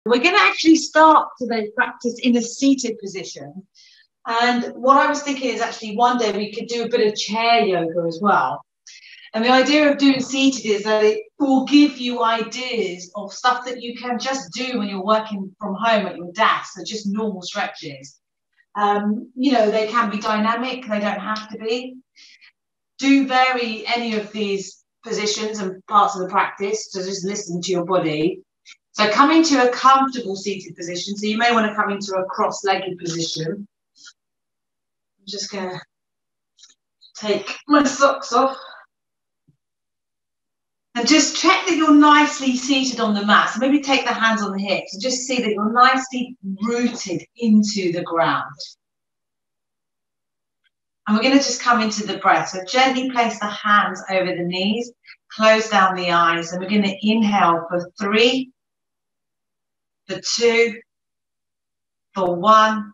We're going to actually start today's practice in a seated position. And what I was thinking is actually one day we could do a bit of chair yoga as well. And the idea of doing seated is that it will give you ideas of stuff that you can just do when you're working from home at your desk. So just normal stretches. You know, they can be dynamic. They don't have to be. Do vary any of these positions and parts of the practice. So just listen to your body. So come into a comfortable seated position. So you may want to come into a cross-legged position. I'm just going to take my socks off. And just check that you're nicely seated on the mat. So maybe take the hands on the hips and just see that you're nicely rooted into the ground. And we're going to just come into the breath. So gently place the hands over the knees, close down the eyes, and we're going to inhale for 3, for 2, for 1,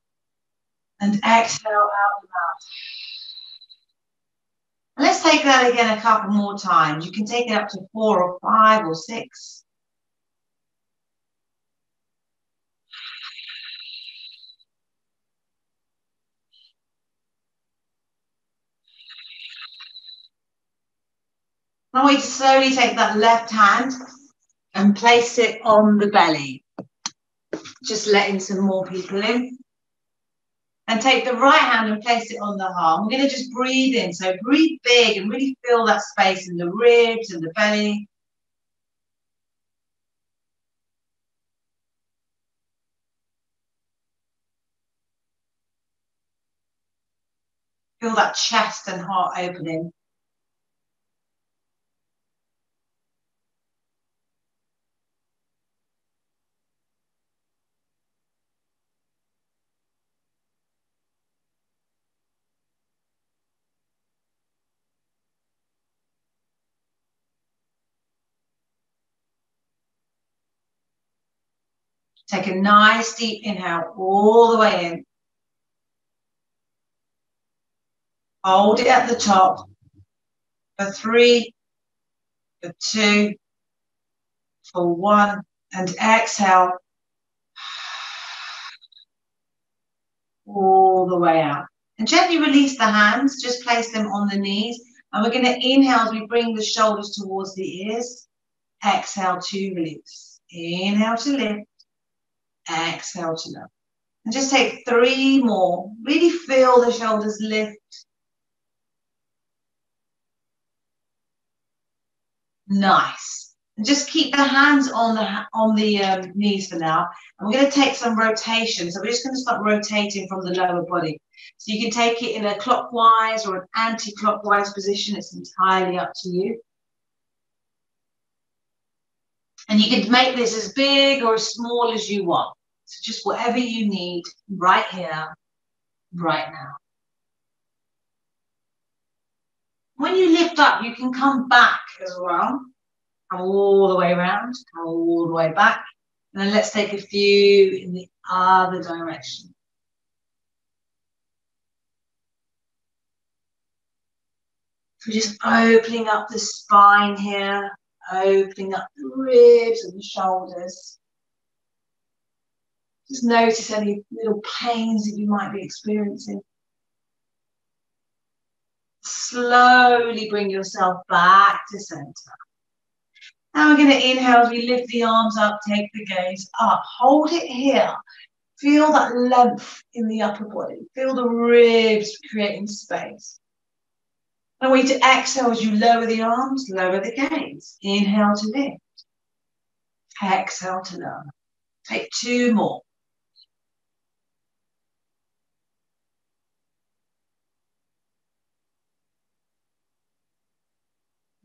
and exhale out the mouth. And let's take that again a couple more times. You can take it up to 4 or 5 or 6. I want you to slowly take that left hand and place it on the belly. Just letting some more people in. And take the right hand and place it on the heart. We're going to just breathe in. So breathe big and really feel that space in the ribs and the belly. Feel that chest and heart opening. Take a nice deep inhale all the way in. Hold it at the top for 3, for 2, for 1, and exhale all the way out. And gently release the hands, just place them on the knees. And we're going to inhale as we bring the shoulders towards the ears. Exhale to release. Inhale to lift. Exhale to lower. And just take 3 more. Really feel the shoulders lift. Nice. And just keep the hands on the knees for now. And we're going to take some rotation. So we're just going to start rotating from the lower body. So you can take it in a clockwise or an anti-clockwise position. It's entirely up to you. And you can make this as big or as small as you want. So just whatever you need right here, right now. When you lift up, you can come back as well. Come all the way around, come all the way back. And then let's take a few in the other direction. So just opening up the spine here, opening up the ribs and the shoulders. Just notice any little pains that you might be experiencing. Slowly bring yourself back to center. Now we're going to inhale as we lift the arms up, take the gaze up. Hold it here. Feel that length in the upper body. Feel the ribs creating space. And I want you to exhale as you lower the arms, lower the gaze. Inhale to lift. Exhale to lower. Take 2 more.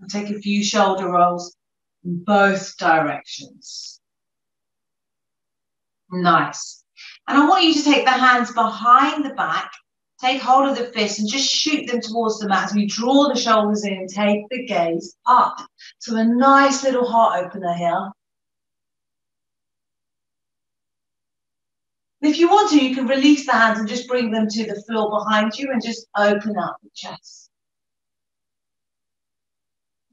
And take a few shoulder rolls in both directions. Nice. And I want you to take the hands behind the back, take hold of the fists and just shoot them towards the mat. As we draw the shoulders in, take the gaze up. So a nice little heart opener here. If you want to, you can release the hands and just bring them to the floor behind you and just open up the chest.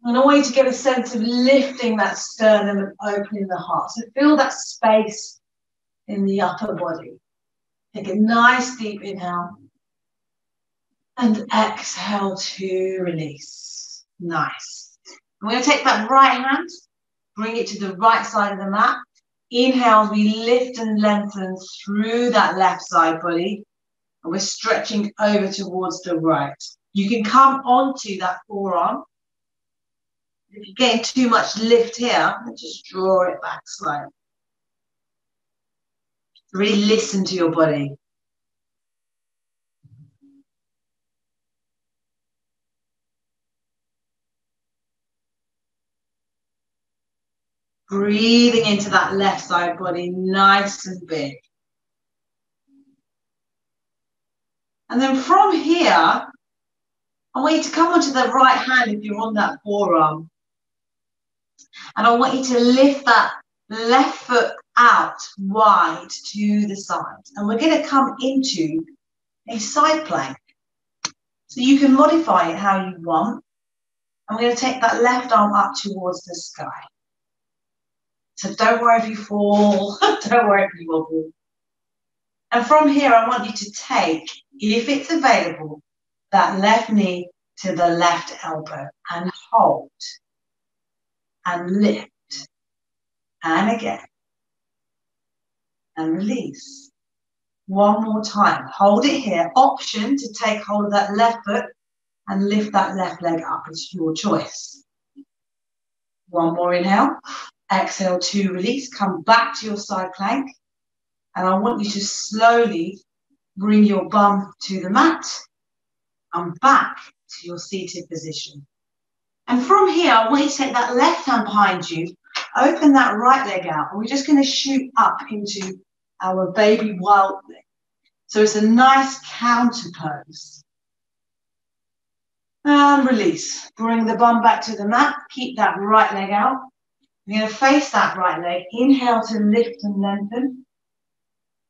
And I want you to get a sense of lifting that sternum and opening the heart. So feel that space in the upper body. Take a nice deep inhale. And exhale to release. Nice. I'm going to take that right hand, bring it to the right side of the mat. Inhale, we lift and lengthen through that left side body. And we're stretching over towards the right. You can come onto that forearm. If you're getting too much lift here, just draw it back slightly. Really listen to your body. Breathing into that left side body, nice and big. And then from here, I want you to come onto the right hand if you're on that forearm. And I want you to lift that left foot out wide to the side. And we're going to come into a side plank. So you can modify it how you want. I'm going to take that left arm up towards the sky. So don't worry if you fall. Don't worry if you wobble. And from here, I want you to take, if it's available, that left knee to the left elbow and hold and lift and again and release. One more time. Hold it here. Option to take hold of that left foot and lift that left leg up. It's your choice. One more inhale. Exhale to release. Come back to your side plank. And I want you to slowly bring your bum to the mat and back to your seated position. And from here, I want you to take that left hand behind you, open that right leg out, and we're just going to shoot up into our baby wild leg. So it's a nice counter pose. And release. Bring the bum back to the mat. Keep that right leg out. You're going to face that right leg. Inhale to lift and lengthen.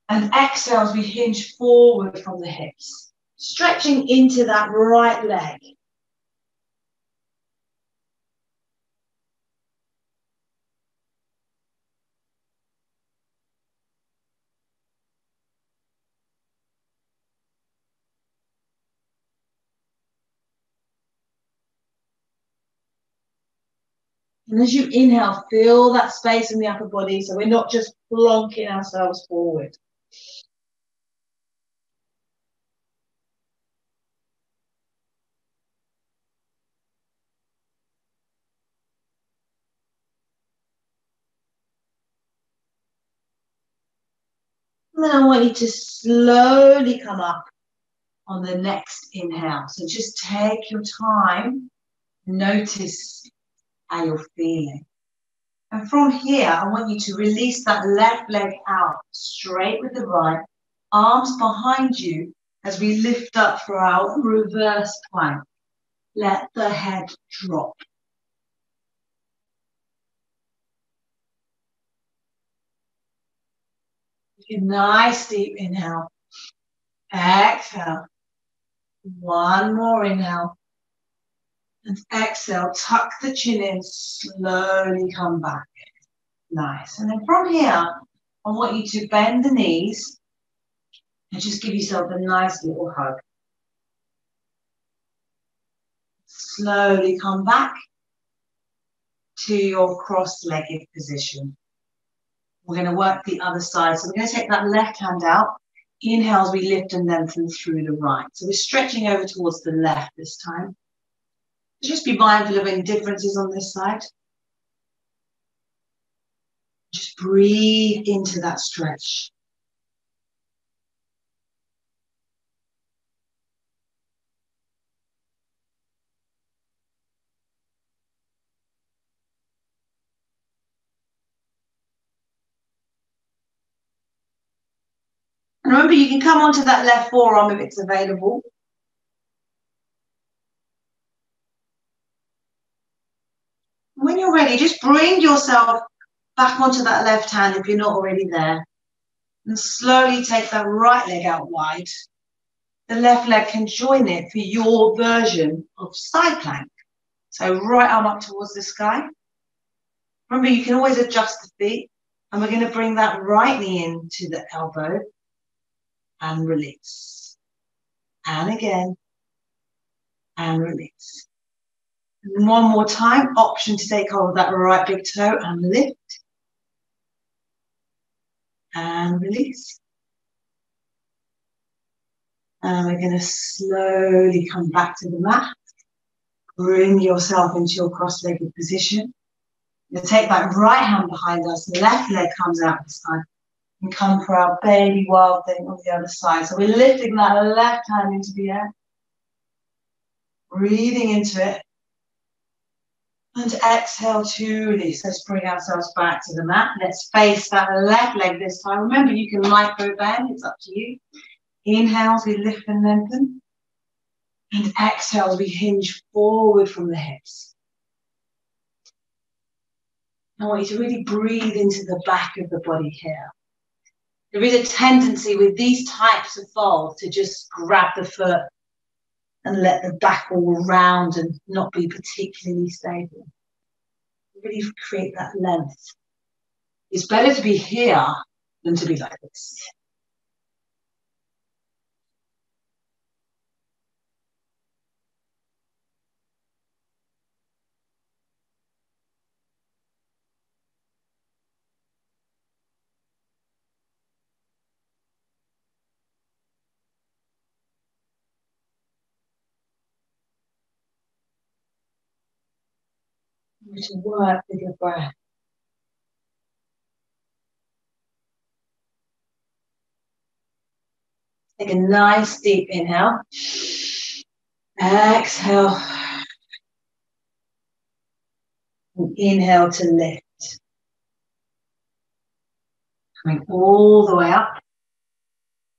And exhale as we hinge forward from the hips. Stretching into that right leg. And as you inhale, feel that space in the upper body so we're not just plonking ourselves forward. And then I want you to slowly come up on the next inhale. So just take your time, notice how you're feeling. And from here, I want you to release that left leg out, straight with the right, arms behind you as we lift up for our reverse plank. Let the head drop. A nice deep inhale. Exhale. One more inhale. And exhale, tuck the chin in, slowly come back. Nice. And then from here, I want you to bend the knees and just give yourself a nice little hug. Slowly come back to your cross-legged position. We're going to work the other side. So we're going to take that left hand out. Inhale as we lift and lengthen through the right. So we're stretching over towards the left this time. Just be mindful of any differences on this side. Just breathe into that stretch. And remember, you can come onto that left forearm if it's available. When you're ready, just bring yourself back onto that left hand if you're not already there. And slowly take that right leg out wide. The left leg can join it for your version of side plank. So right arm up towards the sky. Remember, you can always adjust the feet. And we're going to bring that right knee into the elbow and release. And again, and release. And one more time, option to take hold of that right big toe and lift. And release. And we're going to slowly come back to the mat. Bring yourself into your cross-legged position. You'll take that right hand behind us, the left leg comes out this time. And come for our baby wild thing on the other side. So we're lifting that left hand into the air. Breathing into it. And exhale to release. Let's bring ourselves back to the mat. Let's face that left leg this time. Remember, you can micro bend, it's up to you. Inhale as we lift and lengthen. And exhale as we hinge forward from the hips. I want you to really breathe into the back of the body here. There is a tendency with these types of folds to just grab the foot and let the back all round and not be particularly stable. Really create that length. It's better to be here than to be like this. To work with your breath. Take a nice deep inhale. Exhale. And inhale to lift. Coming all the way up.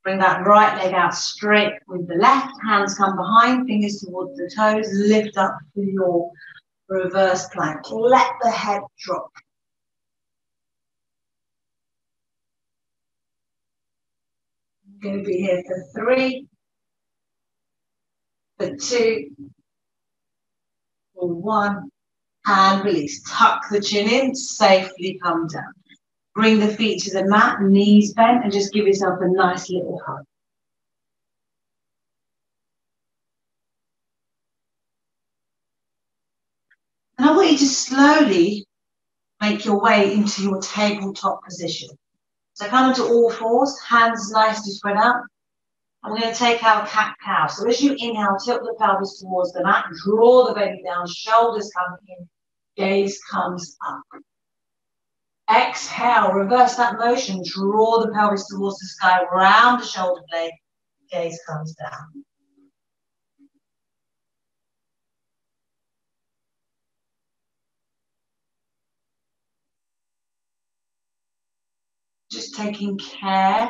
Bring that right leg out straight with the left. Hands come behind, fingers towards the toes. Lift up to your reverse plank. Let the head drop. I'm going to be here for 3, for 2, for 1, and release. Tuck the chin in, safely come down. Bring the feet to the mat, knees bent, and just give yourself a nice little hug. And I want you to slowly make your way into your tabletop position. So come into all fours, hands nicely spread out. And we're going to take our cat-cow. So as you inhale, tilt the pelvis towards the mat, draw the belly down, shoulders come in, gaze comes up. Exhale, reverse that motion, draw the pelvis towards the sky, round the shoulder blade, gaze comes down. Just taking care,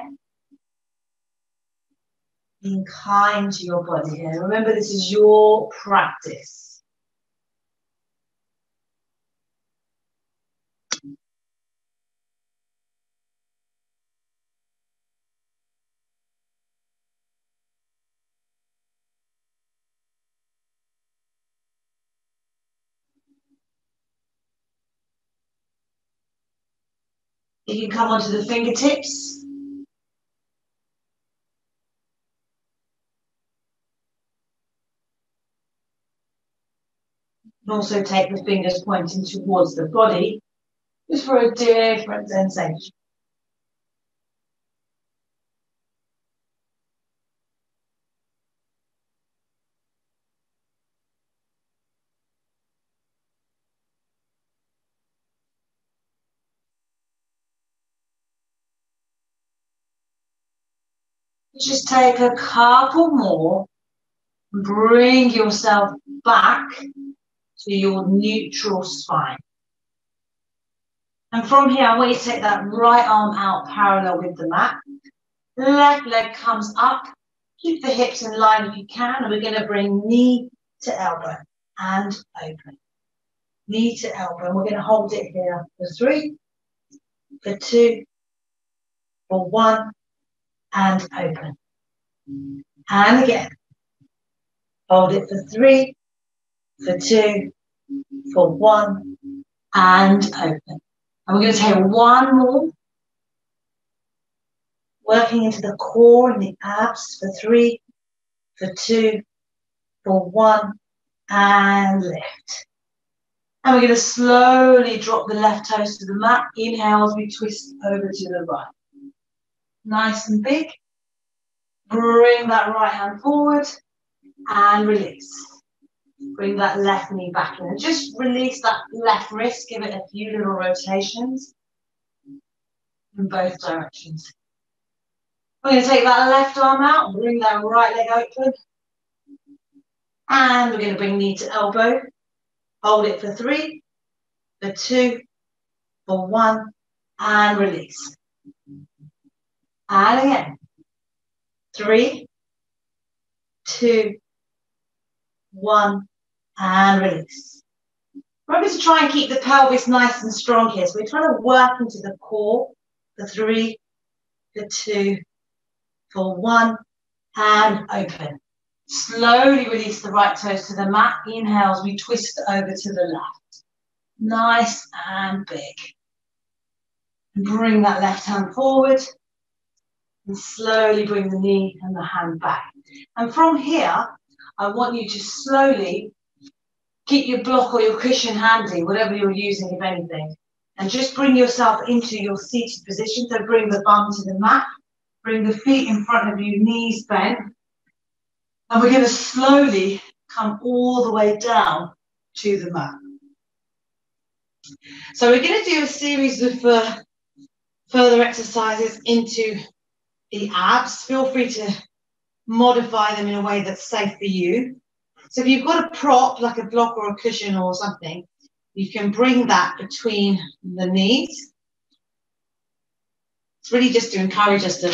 being kind to your body here. Remember, this is your practice. You can come onto the fingertips. You can also take the fingers pointing towards the body, just for a different sensation. Just take a couple more. Bring yourself back to your neutral spine. And from here, I want you to take that right arm out parallel with the mat. Left leg comes up. Keep the hips in line if you can. And we're going to bring knee to elbow and open. Knee to elbow. And we're going to hold it here for 3, for 2, for 1, and open. And again. Hold it for 3, for 2, for 1, and open. And we're going to take one more. Working into the core and the abs for 3, for 2, for 1, and lift. And we're going to slowly drop the left toes to the mat. Inhale as we twist over to the right. Nice and big. Bring that right hand forward and release. Bring that left knee back in. And just release that left wrist. Give it a few little rotations in both directions. We're going to take that left arm out. Bring that right leg open. And we're going to bring knee to elbow. Hold it for 3, for 2, for 1, and release. And again. 3, 2, 1, and release. Remember to try and keep the pelvis nice and strong here. So we're trying to work into the core for 3, for 2, for 1, and open. Slowly release the right toes to the mat. Inhale as we twist over to the left. Nice and big. Bring that left hand forward. And slowly bring the knee and the hand back. And from here, I want you to slowly keep your block or your cushion handy, whatever you're using, if anything. And just bring yourself into your seated position. So bring the bum to the mat. Bring the feet in front of you, knees bent. And we're going to slowly come all the way down to the mat. So we're going to do a series of further exercises into the abs. Feel free to modify them in a way that's safe for you. So if you've got a prop, like a block or a cushion or something, you can bring that between the knees. It's really just to encourage us to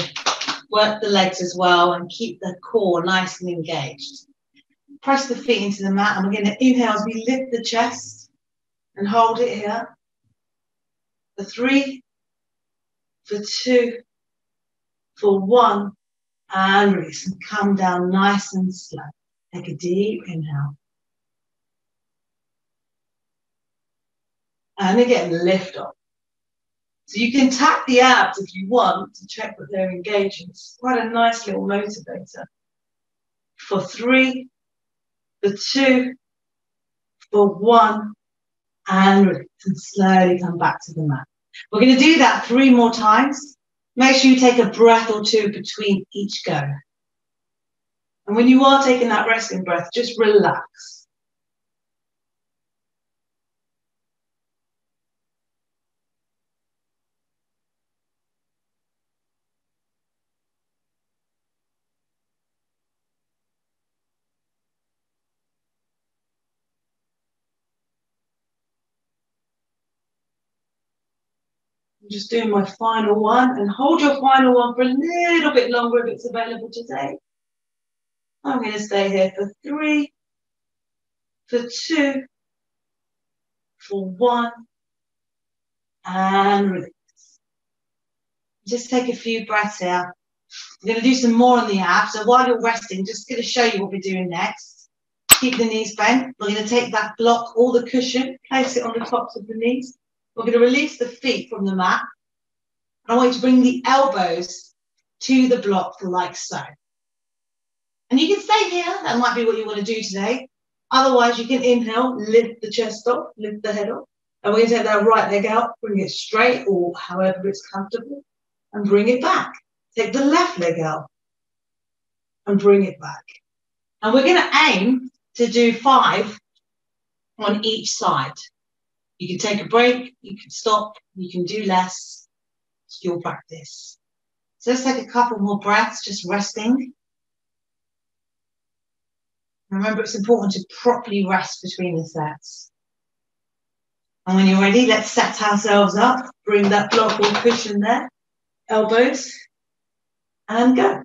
work the legs as well and keep the core nice and engaged. Press the feet into the mat, and we're going to inhale as we lift the chest and hold it here. For 3, for 2, for 1, and release. And come down nice and slow. Take a deep inhale. And again, lift off. So you can tap the abs if you want to check that they're engaging. It's quite a nice little motivator. For 3, for 2, for 1, and release. And slowly come back to the mat. We're going to do that 3 more times. Make sure you take a breath or 2 between each go. And when you are taking that resting breath, just relax. I'm just doing my final one, and hold your final one for a little bit longer if it's available today. I'm going to stay here for 3, for 2, for 1, and release. Just take a few breaths here. We're going to do some more on the abs. So while you're resting, just going to show you what we're doing next. Keep the knees bent. We're going to take that block or the cushion, place it on the tops of the knees. We're going to release the feet from the mat. I want you to bring the elbows to the block like so. And you can stay here. That might be what you want to do today. Otherwise, you can inhale, lift the chest off, lift the head off. And we're going to take that right leg out, bring it straight or however it's comfortable, and bring it back. Take the left leg out and bring it back. And we're going to aim to do 5 on each side. You can take a break, you can stop, you can do less. It's your practice. So let's take a couple more breaths, just resting. Remember, it's important to properly rest between the sets. And when you're ready, let's set ourselves up. Bring that block or cushion there. Elbows. And go.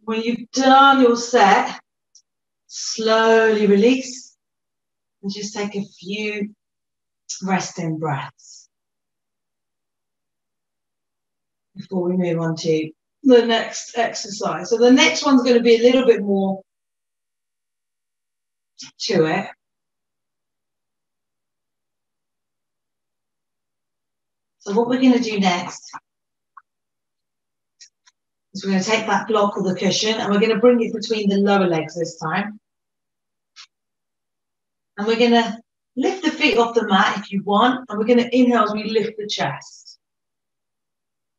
When you've done your set, slowly release and just take a few resting breaths before we move on to the next exercise. So the next one's going to be a little bit more to it. So what we're going to do next is we're going to take that block or the cushion and we're going to bring it between the lower legs this time. And we're going to lift the feet off the mat if you want. And we're going to inhale as we lift the chest.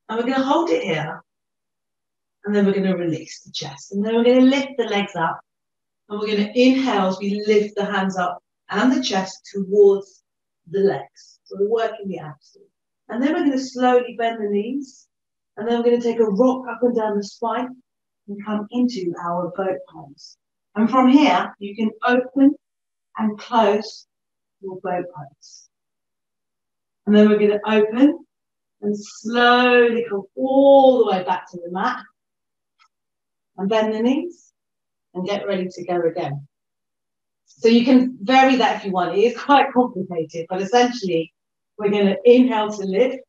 And we're going to hold it here. And then we're going to release the chest. And then we're going to lift the legs up. And we're going to inhale as we lift the hands up and the chest towards the legs. So we're working the abs. And then we're going to slowly bend the knees. And then we're going to take a rock up and down the spine and come into our boat pose. And from here, you can open and close your boat pose. And then we're going to open and slowly come all the way back to the mat. And bend the knees and get ready to go again. So you can vary that if you want. It is quite complicated, but essentially we're going to inhale to lift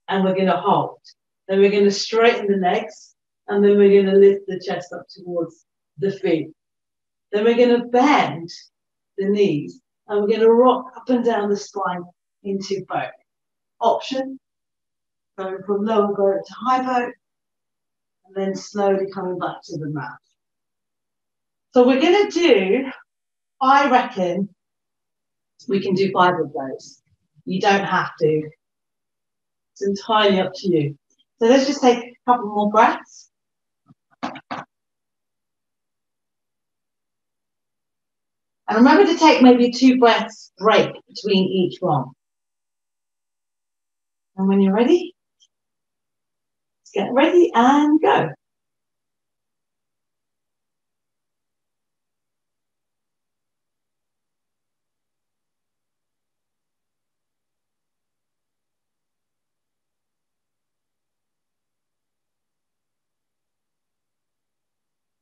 and we're going to hold. Then we're going to straighten the legs and then we're going to lift the chest up towards the feet. Then we're going to bend the knees and we're going to rock up and down the spine into boat. Option, going from lower boat to high boat and then slowly coming back to the mat. So we're going to do, I reckon, we can do 5 of those. You don't have to. It's entirely up to you. So let's just take a couple more breaths. And remember to take maybe 2 breaths break between each one. And when you're ready, let's get ready and go.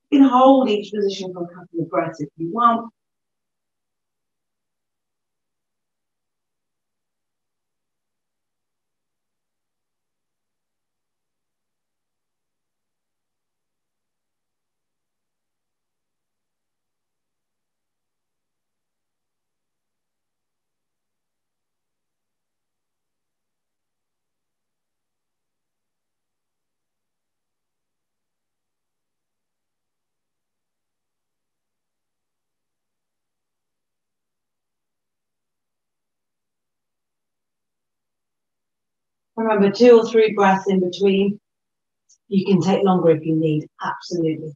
You can hold each position for a couple of breaths if you want. Remember, 2 or 3 breaths in between. You can take longer if you need, absolutely.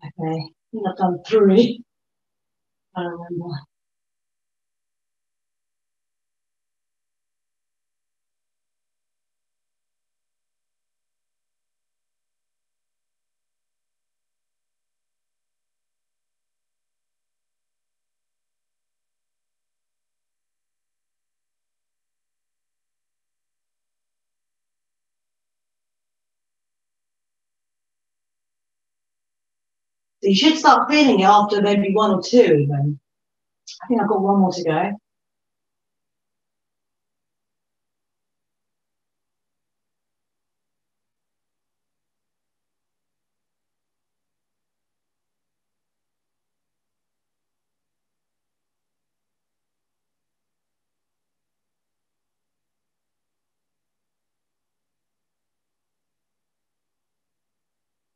Okay, I think I've done 3. I remember. So you should start feeling it after maybe 1 or 2 even. I think I've got 1 more to go.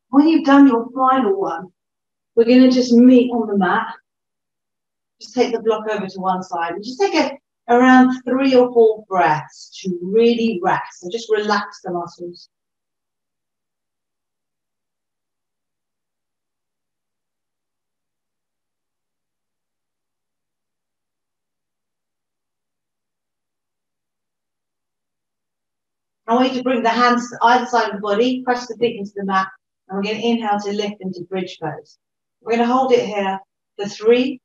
When you've done your final one, we're going to just meet on the mat. Just take the block over to one side and just take around 3 or 4 breaths to really rest and just relax the muscles. I want you to bring the hands to either side of the body, press the feet into the mat, and we're going to inhale to lift into bridge pose. We're going to hold it here for 3,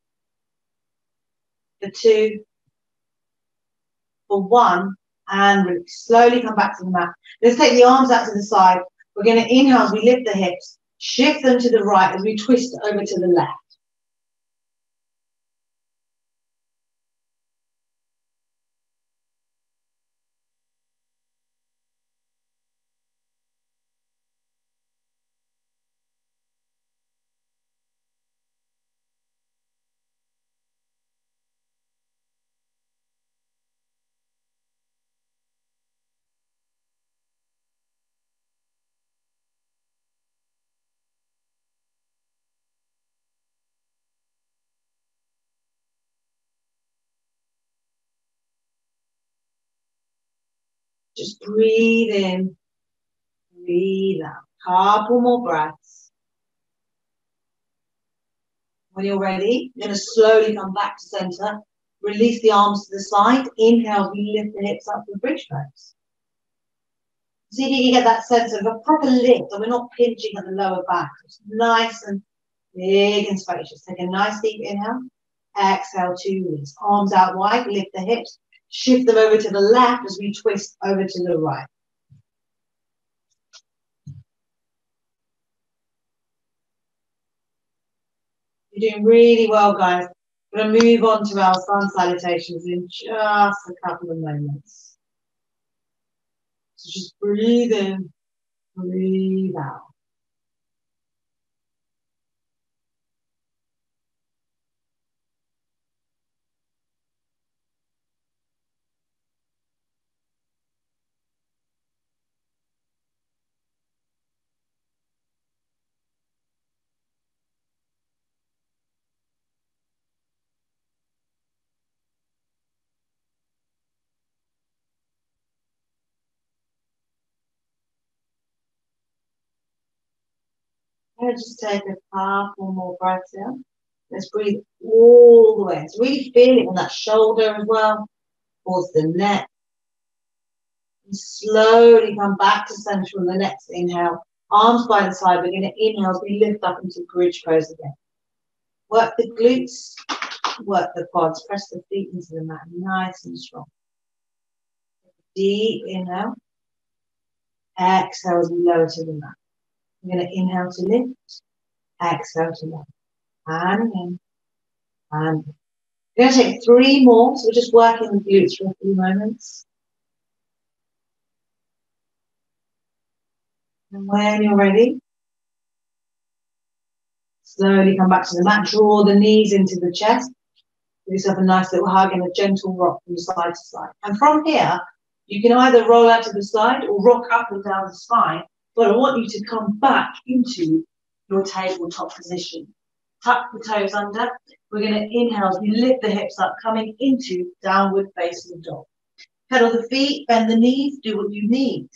for 2, for 1, and release. Slowly come back to the mat. Let's take the arms out to the side. We're going to inhale as we lift the hips, shift them to the right as we twist over to the left. Just breathe in, breathe out. Couple more breaths. When you're ready, you're going to slowly come back to center. Release the arms to the side. Inhale, we lift the hips up for bridge pose. See if you can get that sense of a proper lift, and we're not pinching at the lower back. It's nice and big and spacious. Take a nice deep inhale. Exhale to release. Arms out wide, lift the hips. Shift them over to the left as we twist over to the right. You're doing really well, guys. We're going to move on to our sun salutations in just a couple of moments. So just breathe in, breathe out. Let's just take a couple more breaths in. Let's breathe all the way. So really feel it on that shoulder as well, towards the neck. And slowly come back to center on the next inhale. Arms by the side. We're going to inhale as we lift up into bridge pose again. Work the glutes, work the quads. Press the feet into the mat, nice and strong. Deep inhale. Exhale as we lower to the mat. We're going to inhale to lift. Exhale to lower. And again. And we're going to take 3 more. So we're just working the glutes for a few moments. And when you're ready, slowly come back to the mat. Draw the knees into the chest. Give yourself a nice little hug and a gentle rock from side to side. And from here, you can either roll out to the side or rock up and down the spine. But I want you to come back into your tabletop position. Tuck the toes under. We're going to inhale as we lift the hips up, coming into downward facing dog. Pedal the feet, bend the knees, do what you need.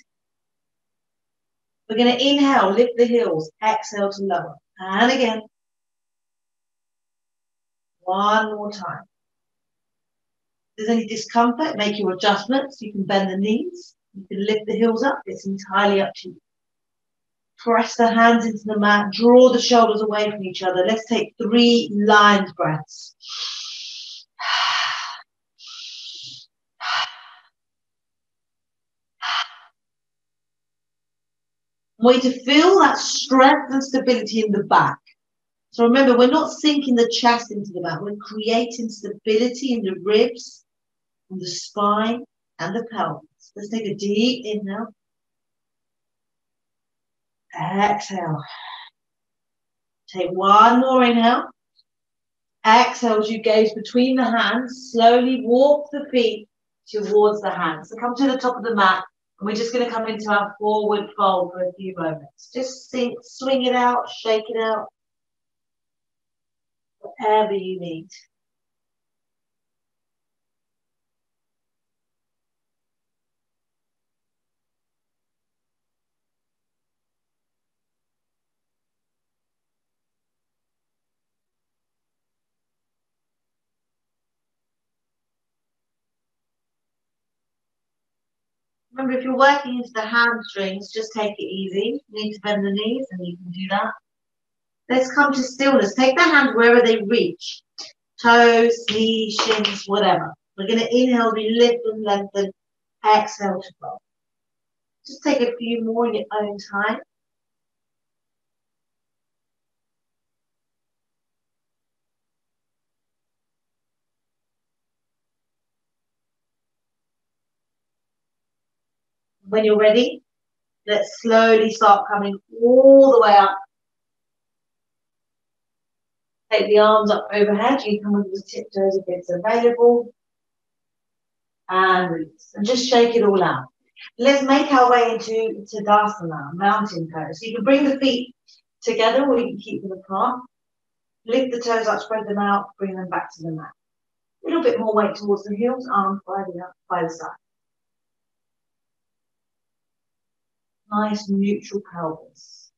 We're going to inhale, lift the heels, exhale to lower. And again. One more time. If there's any discomfort, make your adjustments. You can bend the knees. You can lift the heels up. It's entirely up to you. Press the hands into the mat. Draw the shoulders away from each other. Let's take 3 lion's breaths. I want you to feel that strength and stability in the back. So remember, we're not sinking the chest into the mat. We're creating stability in the ribs, and the spine, and the pelvis. Let's take a deep inhale. Exhale. Take 1 more inhale. Exhale as you gaze between the hands. Slowly walk the feet towards the hands. So come to the top of the mat. And we're just going to come into our forward fold for a few moments. Just swing it out, shake it out. Whatever you need. Remember, if you're working into the hamstrings, just take it easy. You need to bend the knees, and you can do that. Let's come to stillness. Take the hands wherever they reach. Toes, knees, shins, whatever. We're going to inhale, we lift and lengthen. Exhale to fold. Just take a few more in your own time. When you're ready, let's slowly start coming all the way up. Take the arms up overhead. You can come with the tiptoes if it's available. And release. And just shake it all out. Let's make our way into Tadasana, mountain pose. So you can bring the feet together or you can keep them apart. Lift the toes up, spread them out, bring them back to the mat. A little bit more weight towards the heels, arms by the side. Nice neutral pelvis.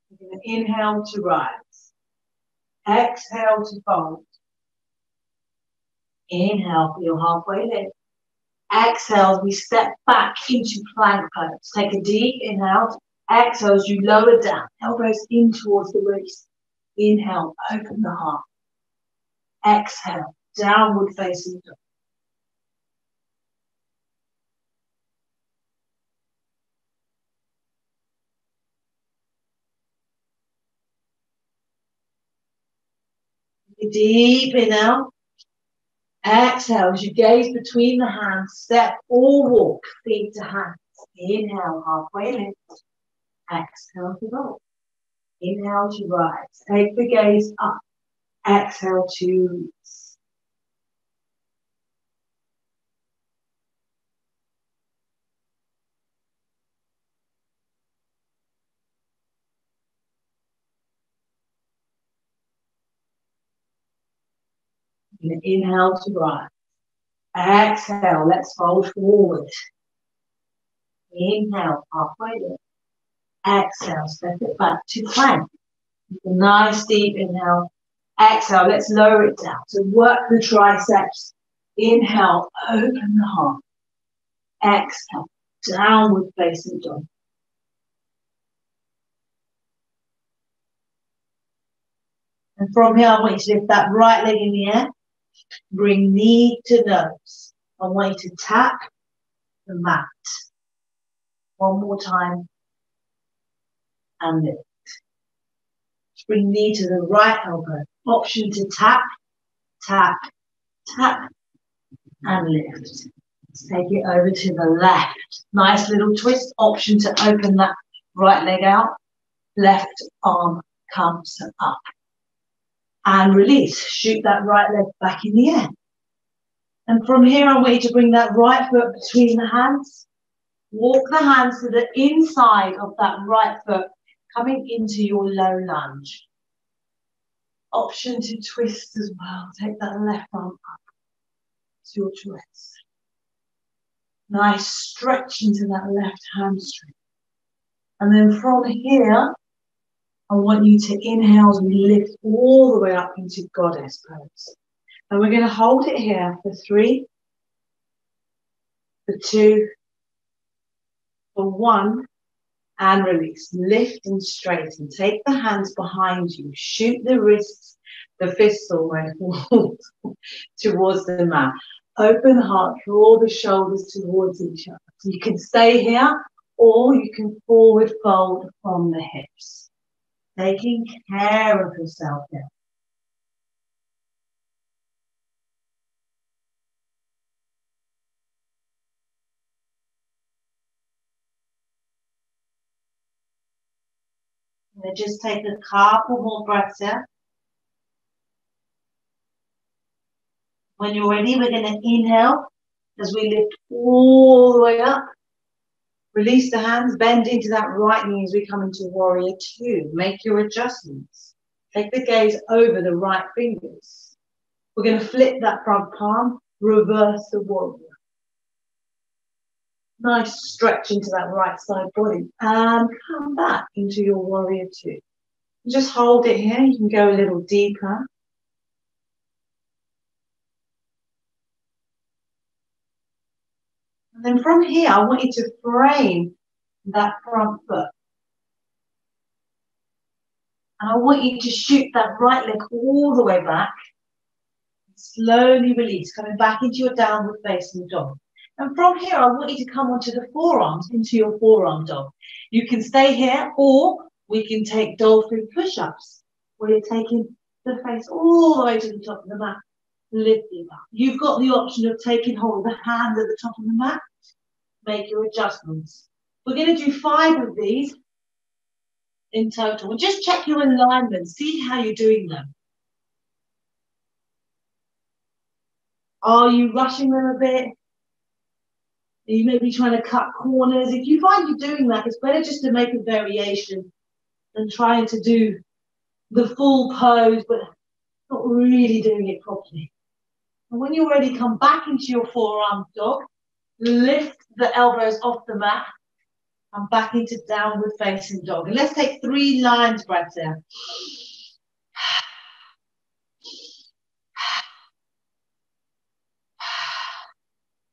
You're going to inhale to rise. Exhale to fold. Inhale for your halfway lift. Exhale as we step back into plank pose. Take a deep inhale. Exhale as you lower down. Elbows in towards the waist. Inhale, open the heart. Exhale, downward facing dog. Deep inhale. Exhale as you gaze between the hands. Step or walk, feet to hands. Inhale, halfway lift. Exhale to roll. Inhale to rise. Take the gaze up. Exhale to release. Inhale to rise. Exhale, let's fold forward. Inhale, halfway lift. Exhale, step it back to plank. Nice deep inhale. Exhale, let's lower it down. So work the triceps. Inhale, open the heart. Exhale, downward facing dog. And from here, I want you to lift that right leg in the air. Bring knee to nose. I want you to tap the mat. One more time. And lift. Bring knee to the right elbow. Option to tap, tap, tap, and lift. Let's take it over to the left. Nice little twist. Option to open that right leg out. Left arm comes up. And release. Shoot that right leg back in the air. And from here, I want you to bring that right foot between the hands. Walk the hands to the inside of that right foot, coming into your low lunge. Option to twist as well. Take that left arm up. It's your choice. Nice stretch into that left hamstring. And then from here, I want you to inhale as we lift all the way up into goddess pose. And we're going to hold it here for 3, for 2, for 1, and release. Lift and straighten. Take the hands behind you. Shoot the wrists, the fists almost towards the mat. Open the heart, draw the shoulders towards each other. So you can stay here or you can forward fold from the hips. Taking care of yourself here. And just take a couple more breaths here. When you're ready, we're going to inhale as we lift all the way up. Release the hands, bend into that right knee as we come into warrior 2. Make your adjustments. Take the gaze over the right fingers. We're going to flip that front palm, reverse the warrior. Nice stretch into that right side body. And come back into your warrior two. Just hold it here. You can go a little deeper. And then from here, I want you to frame that front foot. And I want you to shoot that right leg all the way back. Slowly release, coming back into your downward facing dog. And from here, I want you to come onto the forearms, into your forearm dog. You can stay here, or we can take dolphin push-ups, where you're taking the face all the way to the top of the mat, lifting up. You've got the option of taking hold of the hand at the top of the mat. Make your adjustments. We're going to do 5 of these in total. We'll just check your alignment, see how you're doing them. Are you rushing them a bit? Are you maybe trying to cut corners? If you find you're doing that, it's better just to make a variation than trying to do the full pose, but not really doing it properly. And when you're ready, come back into your forearm dog. Lift the elbows off the mat and back into downward facing dog. And let's take 3 lines breaths there.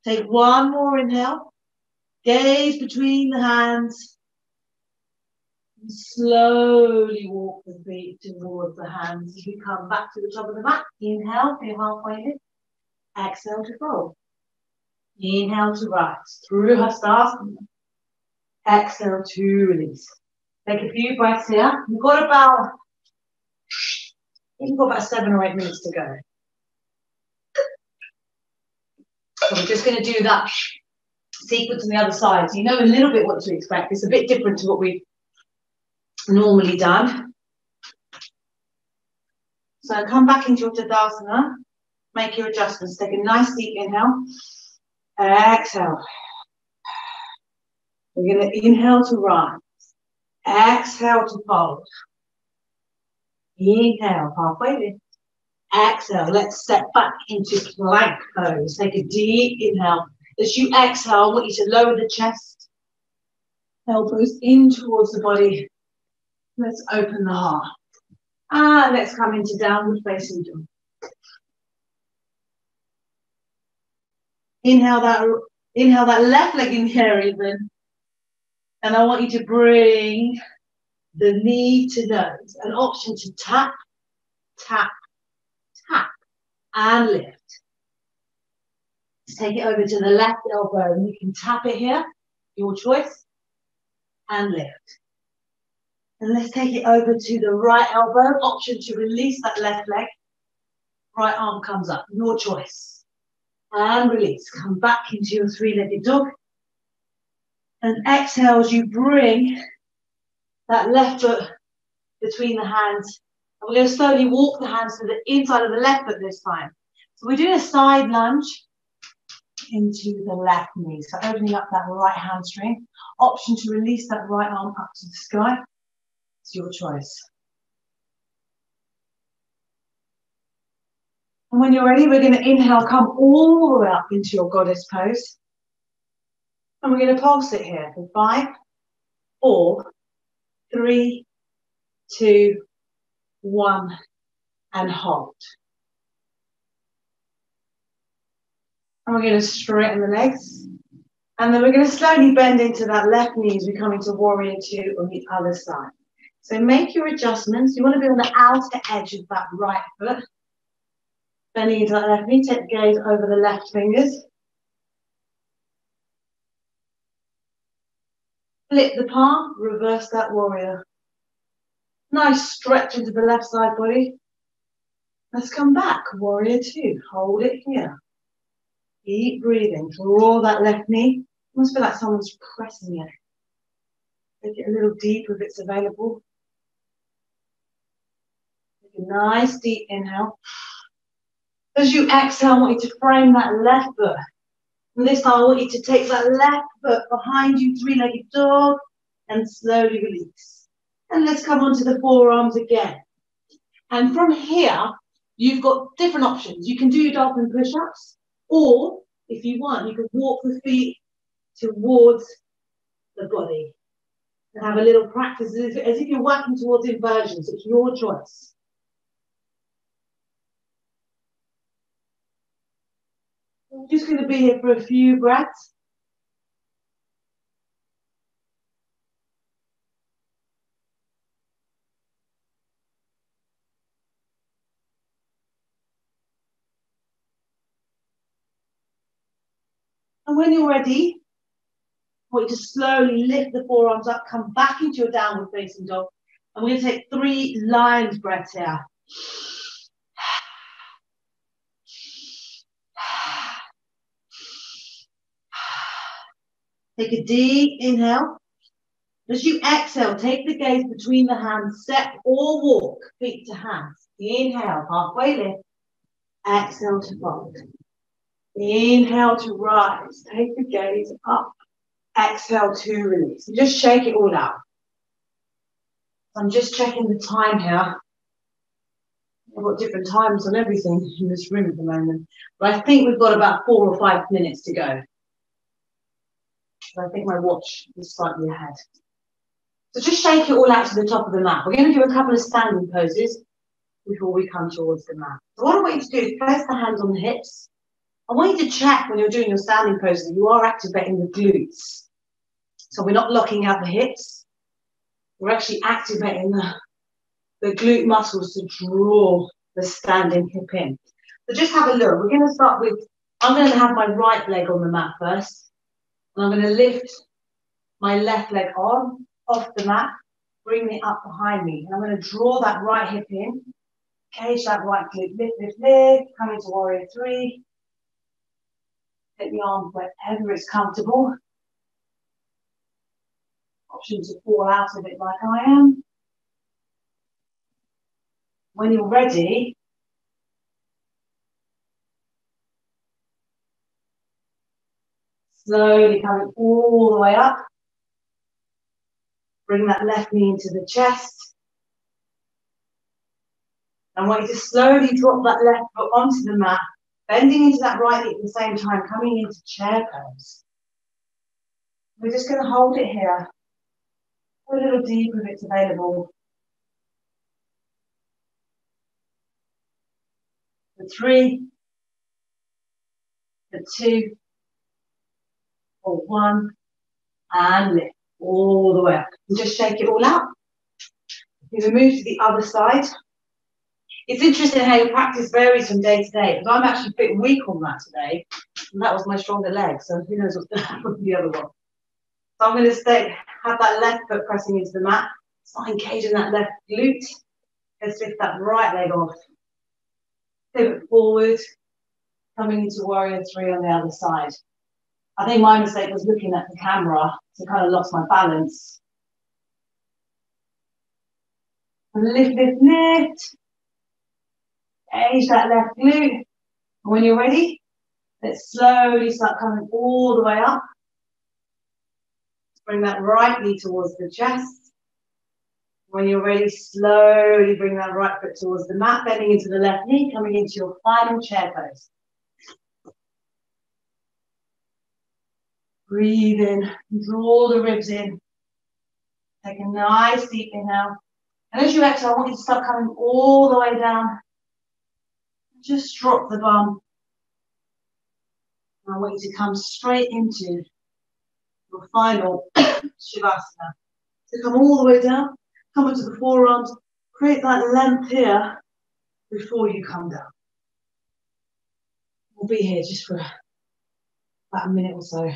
Take 1 more inhale. Gaze between the hands. And slowly walk the feet towards the hands as we come back to the top of the mat. Inhale, feel halfway lift. Exhale to fold. Inhale to rise through Hastasana. Exhale to release. Take a few breaths here. You've got about 7 or 8 minutes to go. So we're just going to do that sequence on the other side. So you know a little bit what to expect. It's a bit different to what we've normally done. So come back into your Tadasana. Make your adjustments. Take a nice deep inhale. Exhale. We're going to inhale to rise. Exhale to fold. Inhale, halfway lift. Exhale, let's step back into plank pose. Take a deep inhale. As you exhale, I want you to lower the chest. Elbows in towards the body. Let's open the heart. And let's come into downward facing dog. Inhale that left leg in here even. And I want you to bring the knee to nose. An option to tap, tap, tap, and lift. Let's take it over to the left elbow, and you can tap it here, your choice, and lift. And let's take it over to the right elbow, option to release that left leg. Right arm comes up, your choice. And release. Come back into your 3-legged dog. And exhale as you bring that left foot between the hands. And we're going to slowly walk the hands to the inside of the left foot this time. So we're doing a side lunge into the left knee. So opening up that right hamstring. Option to release that right arm up to the sky. It's your choice. And when you're ready, we're going to inhale, come all the way up into your goddess pose. And we're going to pulse it here for 5, 4, 3, 2, 1, and hold. And we're going to straighten the legs. And then we're going to slowly bend into that left knee as we come into warrior 2 on the other side. So make your adjustments. You want to be on the outer edge of that right foot. Bending into that left knee, take the gaze over the left fingers. Flip the palm, reverse that warrior. Nice stretch into the left side body. Let's come back, warrior 2. Hold it here. Keep breathing. Draw that left knee. Almost feel like someone's pressing it. Take it a little deeper if it's available. Take a nice deep inhale. As you exhale, I want you to frame that left foot. And this time I want you to take that left foot behind you, 3-legged dog, and slowly release. And let's come onto the forearms again. And from here, you've got different options. You can do your dolphin push-ups, Or if you want, you can walk the feet towards the body and have a little practice as if you're working towards inversions. It's your choice. I'm just going to be here for a few breaths. And when you're ready, I want you to slowly lift the forearms up, come back into your downward facing dog. And we're going to take 3 lion's breaths here. Take a deep inhale. As you exhale, take the gaze between the hands, step or walk, feet to hands. Inhale, halfway lift. Exhale to fold. Inhale to rise. Take the gaze up. Exhale to release. Just shake it all out. I'm just checking the time here. I've got different times on everything in this room at the moment. But I think we've got about 4 or 5 minutes to go. So I think my watch is slightly ahead. So just shake it all out to the top of the mat. We're going to do a couple of standing poses before we come towards the mat. So what I want you to do is press the hands on the hips. I want you to check when you're doing your standing pose that you are activating the glutes. So we're not locking out the hips. We're actually activating the glute muscles to draw the standing hip in. So just have a look. We're going to start with, I'm going to have my right leg on the mat first. And I'm going to lift my left leg on, off the mat, bring it up behind me. And I'm going to draw that right hip in. Cage that right glute, lift, lift, lift, come into warrior 3. Take the arms wherever it's comfortable. Option to fall out of it like I am. When you're ready, slowly coming all the way up. Bring that left knee into the chest. I want you to slowly drop that left foot onto the mat, bending into that right knee at the same time, coming into chair pose. We're just going to hold it here. A little deeper if it's available. For 3, for 2, for 1, and lift all the way up. And just shake it all out. You're going to move to the other side. It's interesting how your practice varies from day to day, because I'm actually a bit weak on that today, and that was my stronger leg, so who knows what's going to happen with the other one. So I'm going to have that left foot pressing into the mat, start engaging that left glute. Let's lift that right leg off. Pivot forward, coming into warrior 3 on the other side. I think my mistake was looking at the camera, so kind of lost my balance. Lift, lift, lift. Engage that left glute. And when you're ready, let's slowly start coming all the way up. Bring that right knee towards the chest. When you're ready, slowly bring that right foot towards the mat, bending into the left knee, coming into your final chair pose. Breathe in, draw the ribs in. Take a nice deep inhale. And as you exhale, I want you to start coming all the way down. Just drop the bum. And I want you to come straight into your final Shavasana. So come all the way down, come into the forearms, create that length here before you come down. We'll be here just for about a minute or so.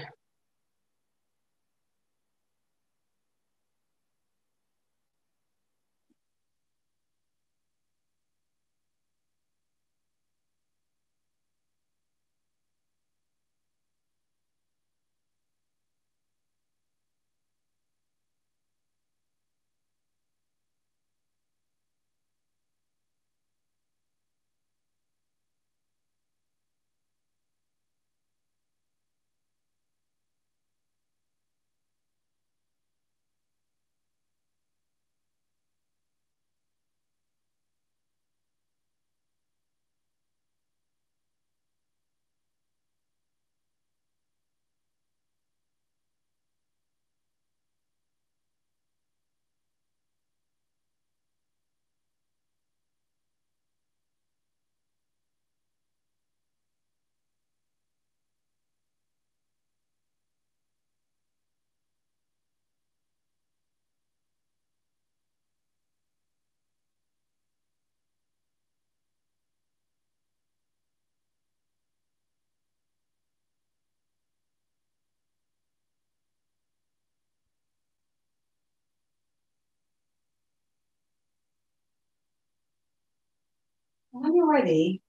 When you're ready,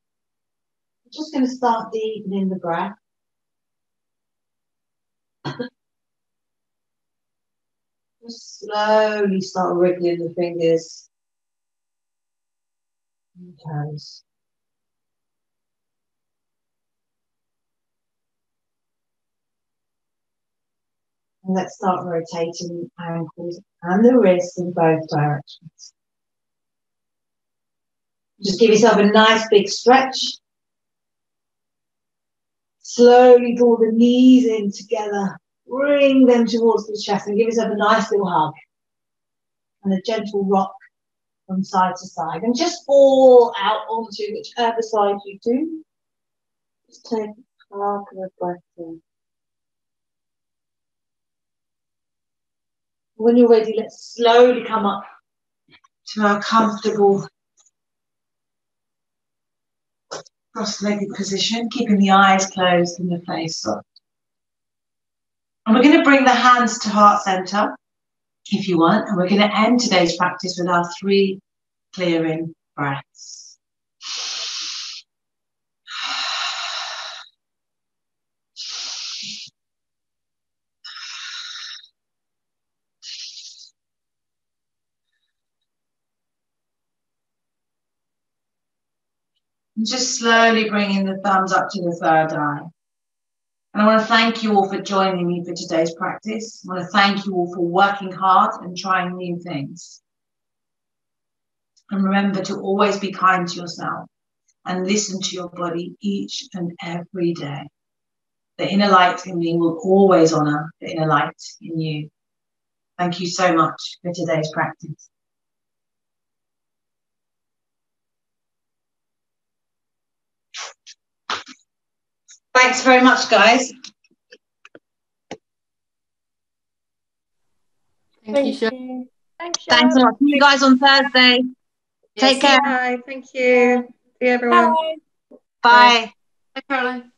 I'm just going to start deepening the breath. Just slowly start wriggling the fingers and toes. And let's start rotating the ankles and the wrists in both directions. Just give yourself a nice big stretch. Slowly draw the knees in together. Bring them towards the chest and give yourself a nice little hug. And a gentle rock from side to side. And just fall out onto whichever side you do. Just take a half of a breath in. When you're ready, let's slowly come up to our comfortable cross-legged position, keeping the eyes closed and the face soft. And we're going to bring the hands to heart center, if you want, and we're going to end today's practice with our 3 clearing breaths. And just slowly bringing the thumbs up to the third eye. And I want to thank you all for joining me for today's practice. I want to thank you all for working hard and trying new things. And remember to always be kind to yourself and listen to your body each and every day. The inner light in me will always honor the inner light in you. Thank you so much for today's practice. Thanks very much, guys. Thank you, Shab. Thanks, Shab. Thanks a lot. See you guys on Thursday. Yes. Take care. Bye. Thank you. See you, everyone. Bye. Bye, Caroline.